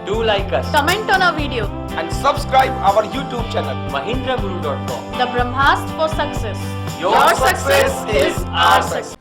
Do like us. Comment on our video. And subscribe our YouTube channel. mahindraguru.com. The Brahmastra for success. Your success is our success.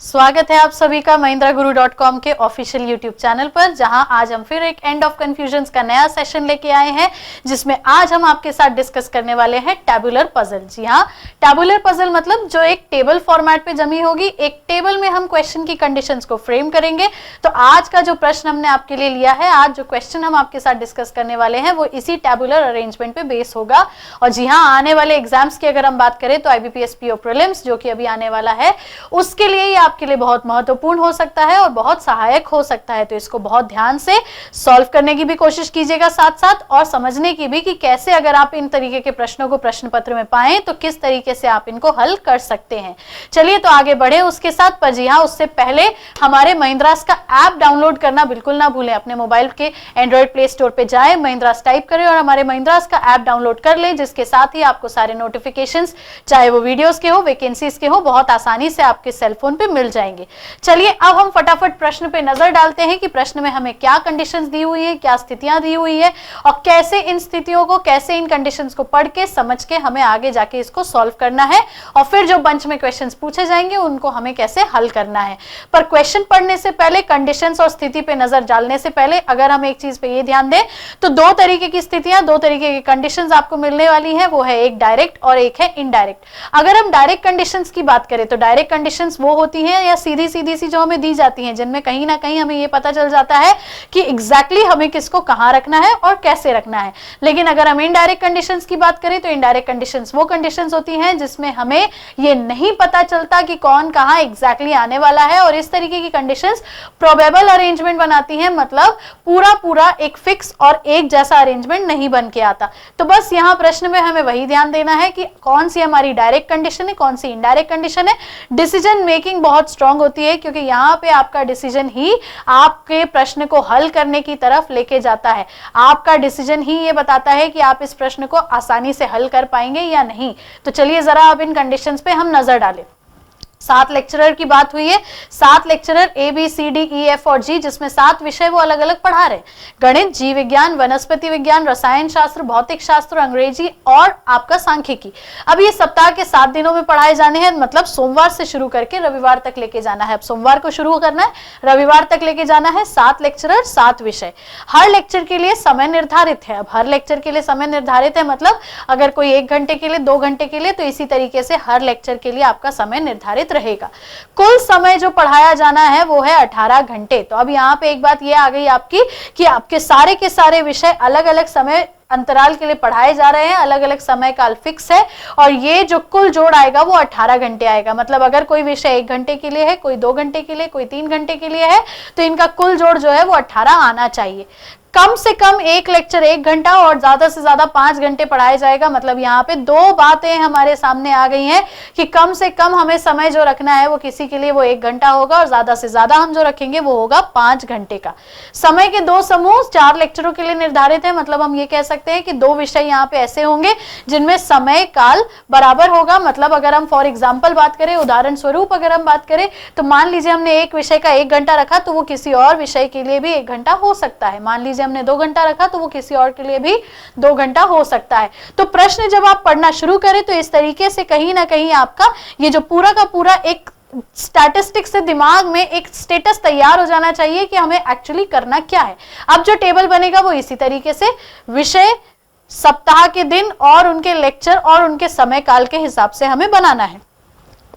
स्वागत है आप सभी का mahindraguru.com के official YouTube channel पर, जहां आज हम फिर एक एंड ऑफ कंफ्यूजन्स का नया सेशन लेके आए हैं, जिसमें आज हम आपके साथ डिस्कस करने वाले हैं टैबुलर पजल। जी हाँ, टैबुलर पजल मतलब जो एक टेबल फॉर्मेट पे जमी होगी, एक टेबल में हम क्वेश्चन की कंडीशंस को फ्रेम करेंगे। तो आज का जो प्रश्न हमने आपके लिए लिया है, आज जो क्वेश्चन हम आपके साथ डिस्कस करने वाले हैं, वो इसी टैबुलर अरेंजमेंट पे बेस होगा। और जी हाँ, आने वाले एग्जाम्स की अगर हम बात करें तो IBPS PO प्रीलिम्स जो कि अभी आने वाला है, उसके लिए आपके लिए बहुत महत्वपूर्ण हो सकता है और बहुत सहायक हो सकता है। तो इसको बहुत ध्यान से सॉल्व करने की भी कोशिश कीजिएगा साथ साथ, और समझने की भी कि कैसे अगर आप इन तरीके के प्रश्नों को प्रश्न पत्र में पाएं तो किस तरीके से आप इनको हल कर सकते हैं। चलिए तो आगे बढ़े उसके साथ। पर जी हाँ, उससे पहले हमारे महिंद्रास का ऐप डाउनलोड करना बिल्कुल ना भूलें। अपने मोबाइल के एंड्रॉइड प्ले स्टोर पे जाएं, महिंद्रास टाइप करें और हमारे महिंद्रास का ऐप डाउनलोड कर लें, जिसके साथ ही आपको सारे नोटिफिकेशंस, चाहे वो वीडियोस के हो, वैकेंसीज के हो, बहुत आसानी से आपके सेलफोन पे मिल जाएंगे। चलिए अब हम फटाफट प्रश्न पे नजर डालते हैं कि प्रश्न में हमें क्या कंडीशंस दी हुई है, क्या स्थितियां दी हुई है, और कैसे इन स्थितियों को, कैसे इन कंडीशंस को पढ़ के समझ के हमें आगे जाके इसको सॉल्व करना है, और फिर जो बंच में क्वेश्चंस पूछे जाएंगे उनको हमें कैसे हल करना है। पर क्वेश्चन पढ़ने से पहले, कंडीशंस और स्थिति पे नजर डालने से पहले अगर हम एक चीज पे ये ध्यान दें तो दो तरीके की स्थितियां, दो तरीके की कंडीशंस आपको मिलने वाली है। वो है एक डायरेक्ट और एक है इनडायरेक्ट। अगर हम डायरेक्ट कंडीशंस की बात करें तो डायरेक्ट कंडीशंस वो होती हैं या सीधी सीधी सी जो हमें दी जाती हैं, जिनमें कहीं ना कहीं हमें ये पता चल जाता है कि एग्जैक्टली हमें किसको कहां रखना है और कैसे रखना है। लेकिन अगर हम इनडायरेक्ट कंडीशंस की बात करें तो इनडायरेक्ट कंडीशंस वो कंडीशंस होती हैं जिसमें हमें ये नहीं पता चलता कि कौन कहां एग्जैक्टली आने वाला है, और इस तरीके की कंडीशंस प्रोबेबल अरेंजमेंट बनाती हैं। मतलब पूरा एक फिक्स और एक जैसा अरेंजमेंट नहीं बन के आता। तो बस यहाँ प्रश्न में हमें वही ध्यान देना है कि कौन सी हमारी डायरेक्ट कंडीशन है, कौन सी इनडायरेक्ट कंडीशन है। डिसीजन मेकिंग बहुत स्ट्रांग होती है, क्योंकि यहाँ पे आपका डिसीजन ही आपके प्रश्न को हल करने की तरफ लेके जाता है। आपका डिसीजन ही ये बताता है कि आप इस प्रश्न को आसानी से हल कर पाएंगे या नहीं। तो चलिए जरा अब इन कंडीशंस पे हम नजर डालें। 7 लेक्चरर की बात हुई है। 7 लेक्चरर ABCDEF और G, जिसमें 7 विषय वो अलग अलग पढ़ा रहे। गणित, जीव विज्ञान, वनस्पति विज्ञान, रसायन शास्त्र, भौतिक शास्त्र, अंग्रेजी और आपका सांख्यिकी। अब ये सप्ताह के 7 दिनों में पढ़ाए जाने हैं। मतलब सोमवार से शुरू करके रविवार तक लेके जाना है। अब सोमवार को शुरू करना है, रविवार तक लेके जाना है। 7 लेक्चरर, 7 विषय। हर लेक्चर के लिए समय निर्धारित है। अब हर लेक्चर के लिए समय निर्धारित है, मतलब अगर कोई 1 घंटे के लिए, 2 घंटे के लिए, तो इसी तरीके से हर लेक्चर के लिए आपका समय निर्धारित रहेगा। कुल समय जो पढ़ाया जाना है वो है 18 घंटे। तो अब यहाँ पे एक बात ये आ गई आपकी कि आपके सारे के सारे विषय अलग अलग समय अंतराल के लिए पढ़ाए जा रहे हैं, अलग अलग समय काल फिक्स है, और ये जो कुल जोड़ आएगा वो 18 घंटे आएगा। मतलब अगर कोई विषय 1 घंटे के लिए है, कोई 2 घंटे के लिए, कोई 3 घंटे के लिए है, तो इनका कुल जोड़ जो है वो 18 आना चाहिए। कम से कम एक लेक्चर 1 घंटा और ज्यादा से ज्यादा 5 घंटे पढ़ाया जाएगा। मतलब यहाँ पे 2 बातें हमारे सामने आ गई हैं कि कम से कम हमें समय जो रखना है वो किसी के लिए वो 1 घंटा होगा, और ज्यादा से ज्यादा हम जो रखेंगे वो होगा 5 घंटे का। समय के 2 समूह 4 लेक्चरों के लिए निर्धारित है। मतलब हम ये कह सकते हैं कि 2 विषय यहाँ पे ऐसे होंगे जिनमें समय काल बराबर होगा। मतलब अगर हम फॉर एग्जाम्पल बात करें, उदाहरण स्वरूप अगर हम बात करें, तो मान लीजिए हमने एक विषय का 1 घंटा रखा, तो वो किसी और विषय के लिए भी 1 घंटा हो सकता है। मान लीजिए हमने 2 घंटा रखा, तो वो किसी और के लिए भी 2 घंटा हो सकता है। तो प्रश्न जब आप पढ़ना शुरू करें तो इस तरीके से कहीं ना कहीं आपका ये जो पूरा का पूरा एक स्टैटिस्टिक्स से दिमाग में एक स्टेटस तैयार हो जाना चाहिए कि हमें एक्चुअली करना क्या है। अब जो टेबल बनेगा वो इसी तरीके से विषय, सप्ताह के दिन और उनके लेक्चर और उनके समय काल के हिसाब से हमें बनाना है।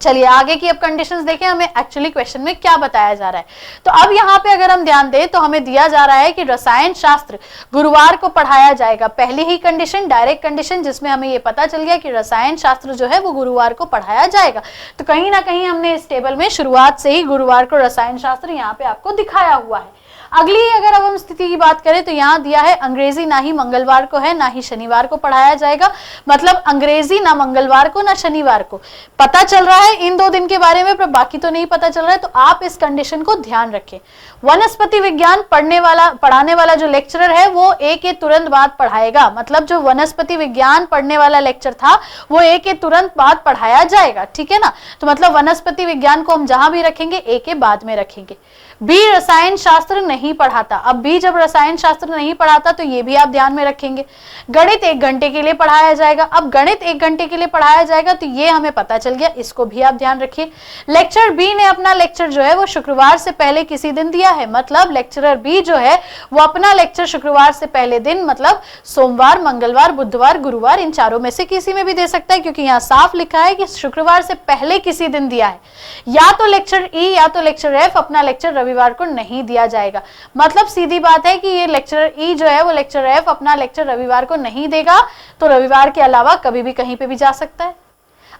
चलिए आगे की अब कंडीशंस देखें, हमें एक्चुअली क्वेश्चन में क्या बताया जा रहा है। तो अब यहाँ पे अगर हम ध्यान दें तो हमें दिया जा रहा है कि रसायन शास्त्र गुरुवार को पढ़ाया जाएगा। पहली ही कंडीशन डायरेक्ट कंडीशन, जिसमें हमें ये पता चल गया कि रसायन शास्त्र जो है वो गुरुवार को पढ़ाया जाएगा। तो कहीं ना कहीं हमने इस टेबल में शुरुआत से ही गुरुवार को रसायन शास्त्र यहाँ पे आपको दिखाया हुआ है। अगली अगर अब हम स्थिति की बात करें तो यहाँ दिया है अंग्रेजी ना ही मंगलवार को है ना ही शनिवार को पढ़ाया जाएगा, मतलब अंग्रेजी ना मंगलवार को ना शनिवार को। पता चल रहा है इन 2 दिन के बारे में पर बाकी तो नहीं पता चल रहा है, तो आप इस कंडीशन को ध्यान रखें। वनस्पति विज्ञान पढ़ाने वाला जो लेक्चरर है वो ए के तुरंत बाद पढ़ाएगा, मतलब जो वनस्पति विज्ञान पढ़ने वाला लेक्चर था वो ए के तुरंत बाद पढ़ाया जाएगा, ठीक है ना। तो मतलब वनस्पति विज्ञान को हम जहां भी रखेंगे ए के बाद में रखेंगे। बी रसायन शास्त्र नहीं पढ़ाता। अब बी जब रसायन शास्त्र नहीं पढ़ाता तो ये भी आप ध्यान में रखेंगे। गणित 1 घंटे के लिए पढ़ाया जाएगा। अब गणित 1 घंटे के लिए पढ़ाया जाएगा तो ये हमें पता चल गया, इसको भी आप ध्यान रखिए। लेक्चर बी ने अपना लेक्चर जो है वो शुक्रवार से पहले किसी दिन दिया है, मतलब लेक्चरर बी जो है वो अपना लेक्चर शुक्रवार से पहले दिन, मतलब सोमवार, मंगलवार, बुधवार, गुरुवार, इन चारों में से किसी में भी दे सकता है, क्योंकि यहाँ साफ लिखा है कि शुक्रवार से पहले किसी दिन दिया है। या तो लेक्चर ई या तो लेक्चर एफ अपना लेक्चर रविवार को नहीं दिया जाएगा। मतलब सीधी बात है कि ये लेक्चरर ई जो है वो लेक्चर एफ अपना लेक्चर रविवार को नहीं देगा, तो रविवार के अलावा कभी भी कहीं पे भी जा सकता है।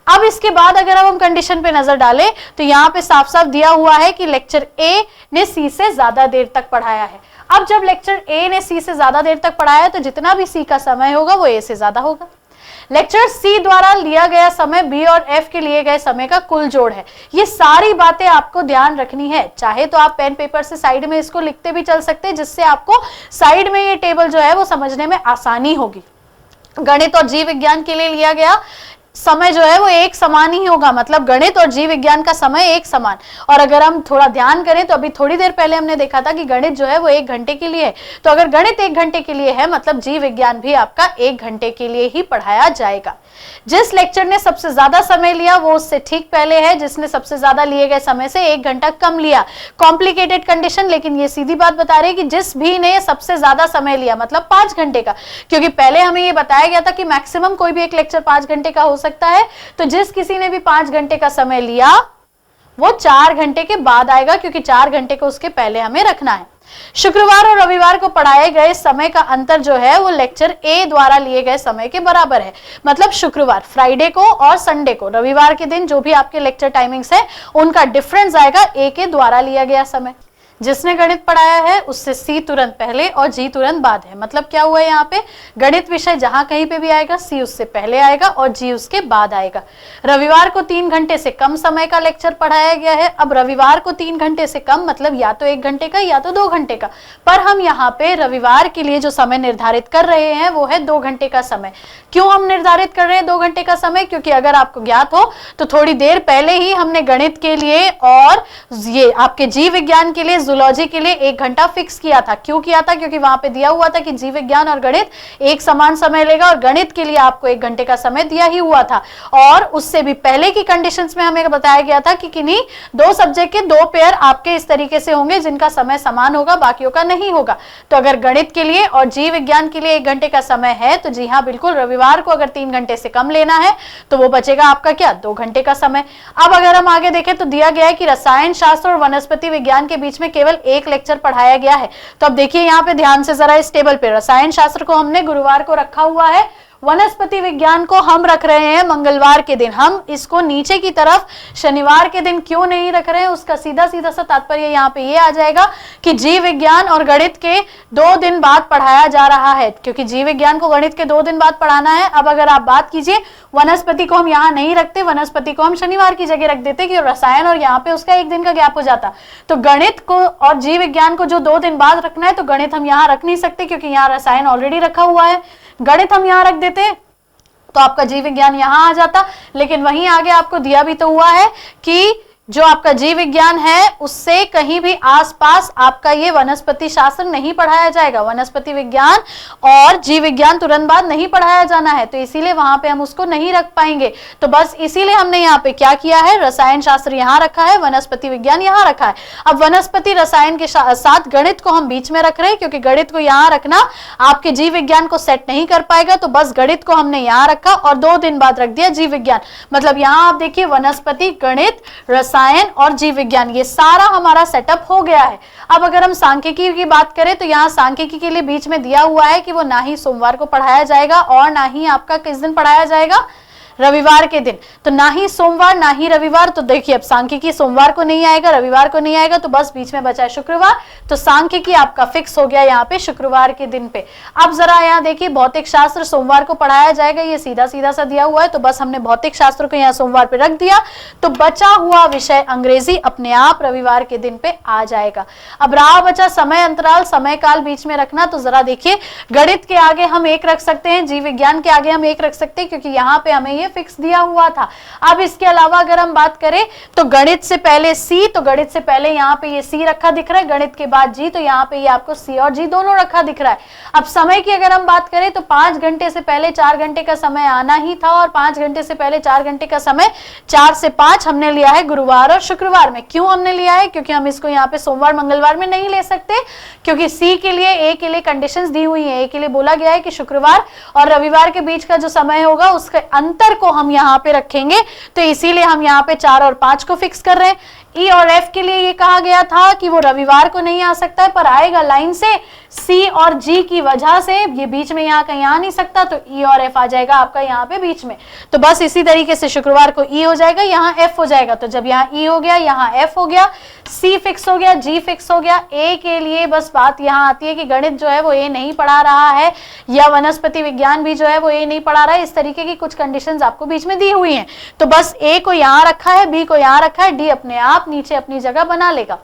अब इसके बाद अगर अब हम कंडीशन पे नजर डालें तो यहाँ पे साफ साफ दिया हुआ है कि लेक्चर ए ने सी से ज्यादा देर तक पढ़ाया है। अब जब लेक्चर ए ने सी से ज्यादा देर तक पढ़ाया है तो जितना भी सी का समय होगा वो ए से ज्यादा होगा। लेक्चर सी द्वारा लिया गया समय बी और एफ के लिए गए समय का कुल जोड़ है। ये सारी बातें आपको ध्यान रखनी है। चाहे तो आप पेन पेपर से साइड में इसको लिखते भी चल सकते हैं, जिससे आपको साइड में ये टेबल जो है वो समझने में आसानी होगी। गणित और जीव विज्ञान के लिए लिया गया समय जो है वो एक समान ही होगा, मतलब गणित और जीव विज्ञान का समय एक समान। और अगर हम थोड़ा ध्यान करें तो अभी थोड़ी देर पहले हमने देखा था कि गणित जो है वो 1 घंटे के लिए है, तो अगर गणित 1 घंटे के लिए है मतलब जीव विज्ञान भी आपका 1 घंटे के लिए ही पढ़ाया जाएगा। जिस लेक्चर ने सबसे ज्यादा समय लिया वो उससे ठीक पहले है जिसने सबसे ज्यादा लिए गए समय से 1 घंटा कम लिया। कॉम्प्लिकेटेड कंडीशन, लेकिन ये सीधी बात बता रही है कि जिस भी ने सबसे ज्यादा समय लिया मतलब 5 घंटे का, क्योंकि पहले हमें ये बताया गया था कि मैक्सिमम कोई भी एक लेक्चर 5 घंटे का हो सकता है, तो जिस किसी ने भी 5 घंटे का समय लिया वो 4 घंटे के बाद आएगा, क्योंकि 4 घंटे को उसके पहले हमें रखना है। शुक्रवार और रविवार को पढ़ाए गए समय का अंतर जो है वो लेक्चर ए द्वारा लिए गए समय के बराबर है। मतलब शुक्रवार फ्राइडे को और संडे को, रविवार के दिन जो भी आपके लेक्चर टाइमिंग्स है उनका डिफरेंस आएगा ए के द्वारा लिया गया समय। जिसने गणित पढ़ाया है उससे सी तुरंत पहले और जी तुरंत बाद है। मतलब क्या हुआ है यहाँ पे, गणित विषय जहां कहीं पे भी आएगा सी उससे पहले आएगा और जी उसके बाद आएगा। रविवार को 3 घंटे से कम समय का लेक्चर पढ़ाया गया है। अब रविवार को 3 घंटे से कम मतलब या तो 1 घंटे का या तो 2 घंटे का, पर हम यहाँ पे रविवार के लिए जो समय निर्धारित कर रहे हैं वो है 2 घंटे का समय। क्यों हम निर्धारित कर रहे हैं 2 घंटे का समय, क्योंकि अगर आपको ज्ञात हो तो थोड़ी देर पहले ही हमने गणित के लिए और ये आपके जीव विज्ञान के लिए, जूलॉजी के लिए 1 घंटा फिक्स किया था। क्यों किया था, क्योंकि वहां पे दिया हुआ था कि जीव विज्ञान और गणित एक समान समय लेगा और गणित के लिए आपको 1 घंटे का समय दिया ही हुआ था। और उससे भी पहले की कंडीशंस में हमें बताया गया था कि किन्हीं 2 सब्जेक्ट के 2 पेयर आपके इस तरीके से होंगे जिनका समय समान होगा, बाकियों का नहीं होगा। तो अगर गणित के लिए और जीव विज्ञान के लिए 1 घंटे का समय है तो जी हाँ बिल्कुल, रविवार को अगर 3 घंटे से कम लेना है तो वो बचेगा आपका क्या, 2 घंटे का समय। अब अगर हम आगे देखें तो दिया गया है कि रसायन शास्त्र और वनस्पति विज्ञान के बीच में केवल 1 लेक्चर पढ़ाया गया है। तो अब देखिए यहाँ पे ध्यान से जरा इस टेबल पे, रसायन शास्त्र को हमने गुरुवार को रखा हुआ है, वनस्पति विज्ञान को हम रख रहे हैं मंगलवार के दिन। हम इसको नीचे की तरफ शनिवार के दिन क्यों नहीं रख रहे हैं, उसका सीधा सीधा सा तात्पर्य यहाँ पे ये आ जाएगा कि जीव विज्ञान और गणित के 2 दिन बाद पढ़ाया जा रहा है, क्योंकि जीव विज्ञान को गणित के 2 दिन बाद पढ़ाना है। अब अगर आप बात कीजिए, वनस्पति को हम यहाँ नहीं रखते, वनस्पति को हम शनिवार की जगह रख देते कि रसायन और यहाँ पे उसका 1 दिन का गैप हो जाता। तो गणित को और जीव विज्ञान को जो 2 दिन बाद रखना है तो गणित हम यहाँ रख नहीं सकते, क्योंकि यहाँ रसायन ऑलरेडी रखा हुआ है। गणित हम यहाँ रख देते तो आपका जीव विज्ञान यहाँ आ जाता, लेकिन वहीं आगे आपको दिया भी तो हुआ है कि जो आपका जीव विज्ञान है उससे कहीं भी आसपास आपका ये वनस्पति शास्त्र नहीं पढ़ाया जाएगा। वनस्पति विज्ञान और जीव विज्ञान तुरंत बाद नहीं पढ़ाया जाना है, तो इसीलिए वहां पे हम उसको नहीं रख पाएंगे। तो बस इसीलिए हमने यहाँ पे क्या किया है, रसायन शास्त्र यहाँ रखा है, वनस्पति विज्ञान यहाँ रखा है। अब वनस्पति रसायन के साथ गणित को हम बीच में रख रहे हैं, क्योंकि गणित को यहाँ रखना आपके जीव विज्ञान को सेट नहीं कर पाएगा, तो बस गणित को हमने यहाँ रखा और 2 दिन बाद रख दिया जीव विज्ञान। मतलब यहाँ आप देखिए वनस्पति, गणित, रसायन और जीव विज्ञान, ये सारा हमारा सेटअप हो गया है। अब अगर हम सांख्यिकी की बात करें तो यहाँ सांख्यिकी के लिए बीच में दिया हुआ है कि वो ना ही सोमवार को पढ़ाया जाएगा और ना ही आपका किस दिन पढ़ाया जाएगा, रविवार के दिन, तो ना ही सोमवार ना ही रविवार। तो देखिए अब सांख्यिकी सोमवार को नहीं आएगा, रविवार को नहीं आएगा, तो बस बीच में बचा है शुक्रवार। तो सांख्यिकी आपका फिक्स हो गया यहाँ पे शुक्रवार के दिन पे। अब जरा यहाँ देखिए भौतिक शास्त्र सोमवार को पढ़ाया जाएगा, ये सीधा सीधा सा दिया हुआ है, तो बस हमने भौतिक शास्त्र को यहाँ सोमवार पे रख दिया। तो बचा हुआ विषय अंग्रेजी अपने आप रविवार के दिन पे आ जाएगा। अब रहा बचा समय अंतराल, समय काल बीच में रखना। तो जरा देखिए गणित के आगे हम 1 रख सकते हैं, जीव विज्ञान के आगे हम 1 रख सकते हैं, क्योंकि यहाँ पे हमें ये फिक्स दिया हुआ था। अब इसके अलावा अगर हम बात करें तो गणित से पहले सी, तो गणित से पहले यहाँ पे ये सी रखा दिख रहा है, गणित के बाद जी, तो यहाँ पे ये आपको सी और जी दोनों रखा दिख रहा है। अब समय की अगर हम बात करें तो 5 घंटे से पहले 4 घंटे का समय आना ही था, और 5 घंटे से पहले 4 घंटे का समय 4 से 5 हमने लिया है गुरुवार और शुक्रवार में। क्यों हमने लिया है? क्योंकि हम इसको यहाँ पे सोमवार मंगलवार में नहीं ले सकते, क्योंकि सी के लिए, ए के लिए कंडीशंस दी हुई है। ए के लिए बोला गया है कि शुक्रवार और रविवार के बीच का जो समय होगा उसके अंतर को हम यहाँ पे रखेंगे, तो इसीलिए हम यहाँ पे 4 और 5 को फिक्स कर रहे हैं। ई और एफ के लिए ये कहा गया था कि वो रविवार को नहीं आ सकता है, पर आएगा लाइन से। सी और जी की वजह से ये बीच में यहाँ कहीं आ नहीं सकता, तो ई और एफ आ जाएगा आपका यहाँ पे बीच में। तो बस इसी तरीके से शुक्रवार को ई हो जाएगा, यहाँ एफ हो जाएगा। तो जब यहाँ ई हो गया, यहाँ एफ हो गया, सी फिक्स हो गया, जी फिक्स हो गया। ए के लिए बस बात यहाँ आती है कि गणित जो है वो ए नहीं पढ़ा रहा है, या वनस्पति विज्ञान भी जो है वो ए नहीं पढ़ा रहा है, इस तरीके की कुछ कंडीशंस आपको बीच में दी हुई हैं। तो बस ए को यहाँ रखा है, बी को यहाँ रखा है, डी अपने आप नीचे अपनी जगह बना लेगा।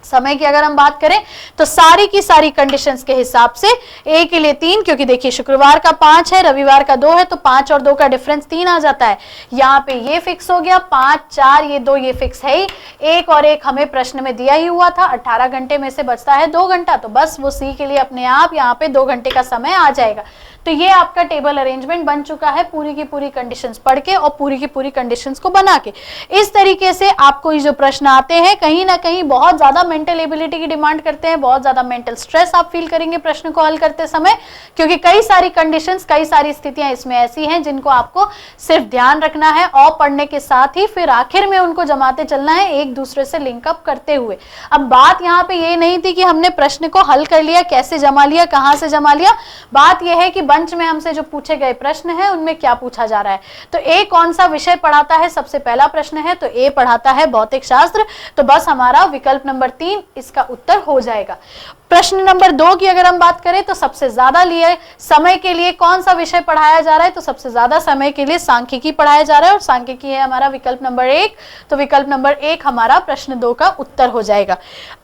समय की अगर हम बात करें तो सारी की सारी कंडीशंस के हिसाब से ए के लिए 3, क्योंकि देखिए शुक्रवार का 5 है, रविवार का 2 है, तो 5 और 2 का डिफरेंस 3 आ जाता है। यहाँ पे ये फिक्स हो गया, 5 4 ये 2 ये फिक्स है ही। 1 और 1 हमें प्रश्न में दिया ही हुआ था, 18 घंटे में से बचता है 2 घंटा, तो बस वो सी के लिए अपने आप यहाँ पे 2 घंटे का समय आ जाएगा। तो ये आपका टेबल अरेंजमेंट बन चुका है, पूरी की पूरी कंडीशंस पढ़ के और पूरी की पूरी कंडीशंस को बना के। इस तरीके से आपको ये जो प्रश्न आते हैं कहीं ना कहीं बहुत ज्यादा मेंटल एबिलिटी की डिमांड करते हैं, बहुत ज्यादा मेंटल स्ट्रेस आप फील करेंगे प्रश्न को हल करते समय, क्योंकि कई सारी कंडीशंस, कई सारी स्थितियां इसमें ऐसी हैं जिनको आपको सिर्फ ध्यान रखना है और पढ़ने के साथ ही फिर आखिर में उनको जमाते चलना है एक दूसरे से लिंकअप करते हुए। अब बात यहाँ पे ये नहीं थी कि हमने प्रश्न को हल कर लिया, कैसे जमा लिया, कहां से जमा लिया। बात यह है कि बंच में हमसे जो पूछे गए प्रश्न है उनमें क्या पूछा जा रहा है। तो ए कौन सा विषय पढ़ाता है, सबसे पहला प्रश्न है, तो ए पढ़ाता है भौतिक शास्त्र, तो बस हमारा विकल्प नंबर 3 इसका उत्तर हो जाएगा। प्रश्न नंबर 2 की अगर हम बात करें तो सबसे ज्यादा लिए समय के लिए कौन सा विषय पढ़ाया जा रहा है, तो सबसे ज्यादा समय के लिए सांख्यिकी पढ़ाया जा रहा है, और सांख्यिकी है हमारा विकल्प नंबर 1, तो विकल्प नंबर 1 हमारा प्रश्न 2 का उत्तर हो जाएगा।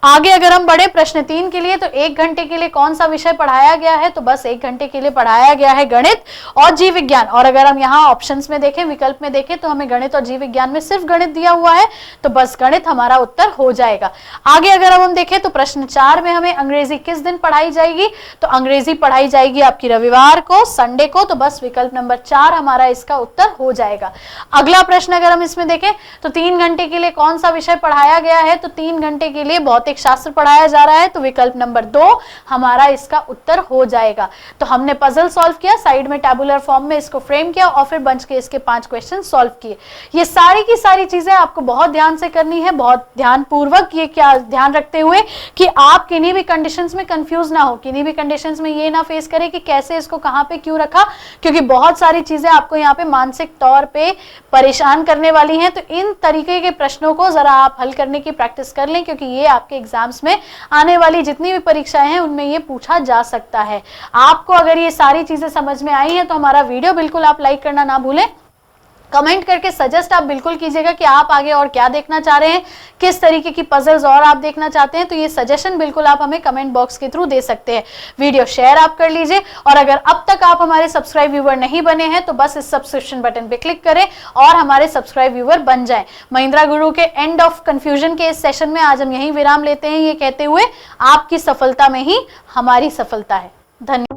आगे अगर हम बढ़े प्रश्न 3 के लिए, तो 1 घंटे के लिए कौन सा विषय पढ़ाया गया है, तो बस 1 घंटे के लिए पढ़ाया गया है गणित और जीव विज्ञान। और अगर हम यहाँ ऑप्शंस में देखें, विकल्प में देखें, तो हमें गणित और जीव विज्ञान में सिर्फ गणित दिया हुआ है, तो बस गणित हमारा उत्तर हो जाएगा। आगे अगर हम देखें तो प्रश्न 4 में हमें अंग्रेजी किस दिन पढ़ाई जाएगी, तो अंग्रेजी पढ़ाई जाएगी आपकी रविवार को, संडे को, तो बस विकल्प नंबर 4 हमारा इसका उत्तर हो जाएगा। अगला प्रश्न अगर हम इसमें देखें तो 3 घंटे के लिए कौन सा विषय पढ़ाया गया है, तो 3 घंटे के लिए भौतिक शास्त्र पढ़ाया जा रहा है, तो विकल्प नंबर 2 हमारा इसका उत्तर हो जाएगा। तो हमने पजल सॉल्व किया, साइड में टैबुलर फॉर्म में इसको फ्रेम किया और फिर बंच के इसके 5 क्वेश्चन सॉल्व किए। ये सारी की सारी चीजें आपको बहुत ध्यान से करनी है, बहुत ध्यानपूर्वक, ये क्या ध्यान रखते हुए कि आप किन्हीं भी कंडीशंस में कंफ्यूज ना हो, किन्हीं भी कंडीशंस में ये ना फेस करें कि कैसे इसको कहां पे क्यों रखा, क्योंकि बहुत सारी चीजें आपको यहाँ पे मानसिक तौर पे परेशान करने वाली हैं। तो इन तरीके के प्रश्नों को जरा आप हल करने की प्रैक्टिस कर लें, क्योंकि ये आपके एग्जाम्स में आने वाली जितनी भी परीक्षाएं हैं उनमें ये पूछा जा सकता है। आपको अगर ये सारी चीजें समझ में आई हैं तो हमारा वीडियो बिल्कुल आप लाइक करना ना भूलें, कमेंट करके सजेस्ट आप बिल्कुल कीजिएगा कि आप आगे और क्या देखना चाह रहे हैं, किस तरीके की पजल्स और आप देखना चाहते हैं, तो ये सजेशन बिल्कुल आप हमें कमेंट बॉक्स के थ्रू दे सकते हैं। वीडियो शेयर आप कर लीजिए, और अगर अब तक आप हमारे सब्सक्राइब व्यूअर नहीं बने हैं तो बस इस सब्सक्रिप्शन बटन पे क्लिक करें और हमारे सब्सक्राइब व्यूअर बन जाएं। महिंद्रा गुरु के एंड ऑफ कंफ्यूजन के इस सेशन में आज हम यही विराम लेते हैं, ये कहते हुए आपकी सफलता में ही हमारी सफलता है। धन्यवाद।